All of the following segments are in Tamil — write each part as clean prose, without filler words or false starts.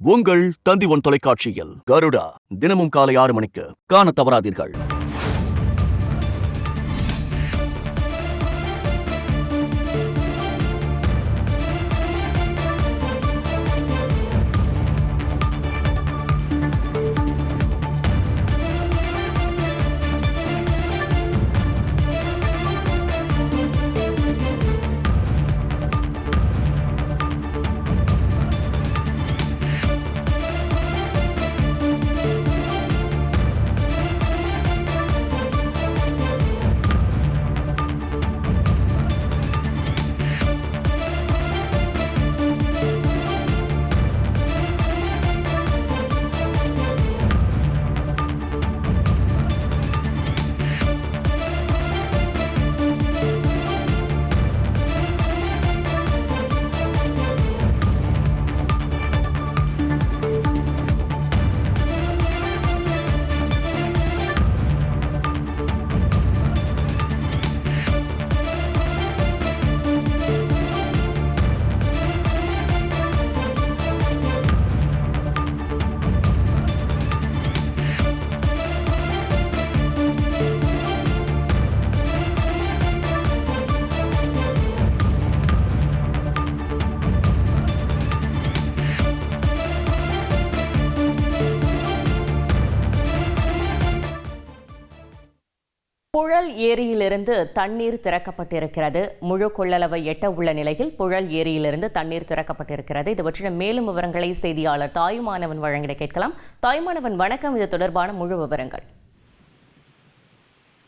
உங்கள் தந்தி ஒன் தொலைக்காட்சியில் கருடா தினமும் காலை 6 மணிக்கு காண தவறாதீர்கள். புழல் ஏரியிலிருந்து தண்ணீர் திறக்கப்பட்டிருக்கிறது. முழு கொள்ளளவை எட்ட உள்ள நிலையில் புழல் ஏரியிலிருந்து தண்ணீர் திறக்கப்பட்டிருக்கிறது. இது பற்றின மேலும் விவரங்களை செய்தியாளர் தாயுமானவன் வழங்கிட கேட்கலாம். தாயுமானவன், வணக்கம். இது தொடர்பான முழு விவரங்கள்.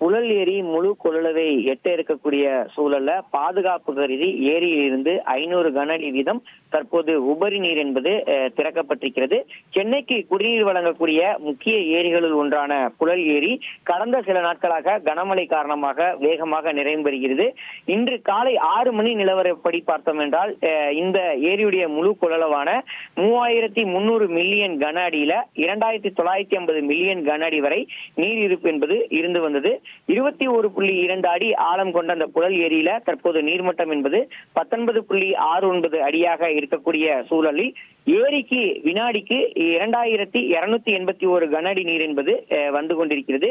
புழல் ஏரி முழு கொள்ளளவை எட்ட இருக்கக்கூடிய சூழல்ல பாதுகாப்பு கருதி ஏரியில் இருந்து 500 கன அடி வீதம் தற்போது உபரி நீர் என்பது திறக்கப்பட்டிருக்கிறது. சென்னைக்கு குடிநீர் வழங்கக்கூடிய முக்கிய ஏரிகளில் ஒன்றான புழல் ஏரி கடந்த சில நாட்களாக கனமழை காரணமாக வேகமாக நிறைவு பெறுகிறது. இன்று காலை 6 மணி நிலவரப்படி பார்த்தோம் என்றால் இந்த ஏரியுடைய முழு கொள்ளளவான 3300 மில்லியன் கன அடியில 2950 மில்லியன் கன அடி வரை நீர் இருப்பு என்பது இருந்து வந்தது. 21.2 அடி ஆழம் கொண்ட அந்த புழல் ஏரியில தற்போது நீர்மட்டம் என்பது 19.69 அடியாக இருக்கக்கூடிய சூழலில் ஏரிக்கு வினாடிக்கு 2281 கன அடி நீர் என்பது வந்து கொண்டிருக்கிறது.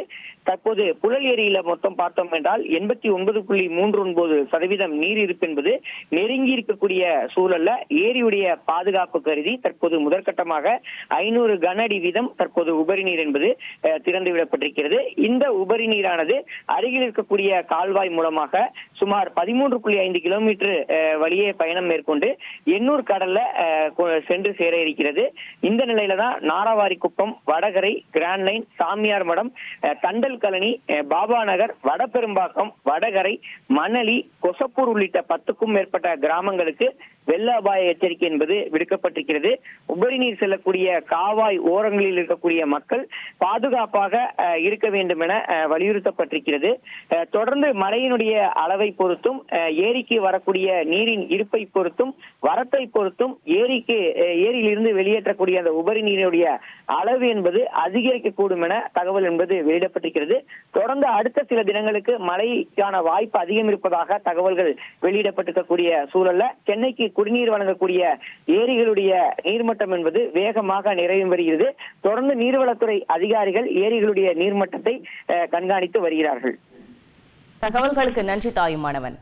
தற்போது புழல் ஏரியில மொத்தம் பார்த்தோம் என்றால் 89.39% நீர் இருப்பு என்பது நெருங்கி இருக்கக்கூடிய சூழல்ல ஏரியுடைய பாதுகாப்பு கருதி தற்போது முதற்கட்டமாக 500 கன அடி வீதம் தற்போது உபரி நீர் என்பது திறந்து விடப்பட்டிருக்கிறது. இந்த உபரி நீரானது அருகில் இருக்கக்கூடிய கால்வாய் மூலமாக சுமார் 13.5 கிலோமீட்டர் வழியே பயணம் மேற்கொண்டு எண்ணூர் கடல்ல சென்று சேர இருக்கிறது. இந்த நிலையில தான் நாராவாரிக்குப்பம், வடகரை, கிராண்ட் லைன், சாமியார் மடம், தண்டல் கழனி, பாபா நகர், வடபெரும்பாக்கம், வடகரை, மணலி, கொசப்பூர் உள்ளிட்ட 10க்கும் மேற்பட்ட கிராமங்களுக்கு வெள்ள அபாய எச்சரிக்கை என்பது விடுக்கப்பட்டிருக்கிறது. உபரி நீர் செல்லக்கூடிய காவாய் ஓரங்களில் இருக்கக்கூடிய மக்கள் பாதுகாப்பாக இருக்க வேண்டும் என வலியுறுத்தப்பட்டிருக்கிறது. தொடர்ந்து மழையினுடைய அளவை பொறுத்தும் ஏரிக்கு வரக்கூடிய நீரின் இருப்பை பொறுத்தும் வரத்தை பொறுத்தும் ஏரியிலிருந்து வெளியேற்றக்கூடிய அந்த உபரி நீருடைய அளவு என்பது அதிகரிக்கக்கூடும் என தகவல் என்பது வெளியிடப்பட்டிருக்கிறது. தொடர்ந்து அடுத்த சில தினங்களுக்கு மழைக்கான வாய்ப்பு அதிகம் இருப்பதாக தகவல்கள் வெளியிடப்பட்டிருக்கக்கூடிய சூழல்ல சென்னைக்கு குடிநீர் வழங்கக்கூடிய ஏரிகளுடைய நீர்மட்டம் என்பது வேகமாக நிறைவு வருகிறது. தொடர்ந்து நீர்வளத்துறை அதிகாரிகள் ஏரிகளுடைய நீர்மட்டத்தை கண்காணித்து வருகிறார்கள். தகவல்களுக்கு நன்றி தாயுமானவன்.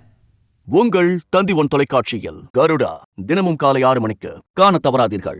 உங்கள் தந்தி ஒன் தொலைக்காட்சியில் கருடா தினமும் காலை 6 மணிக்கு காண தவறாதீர்கள்.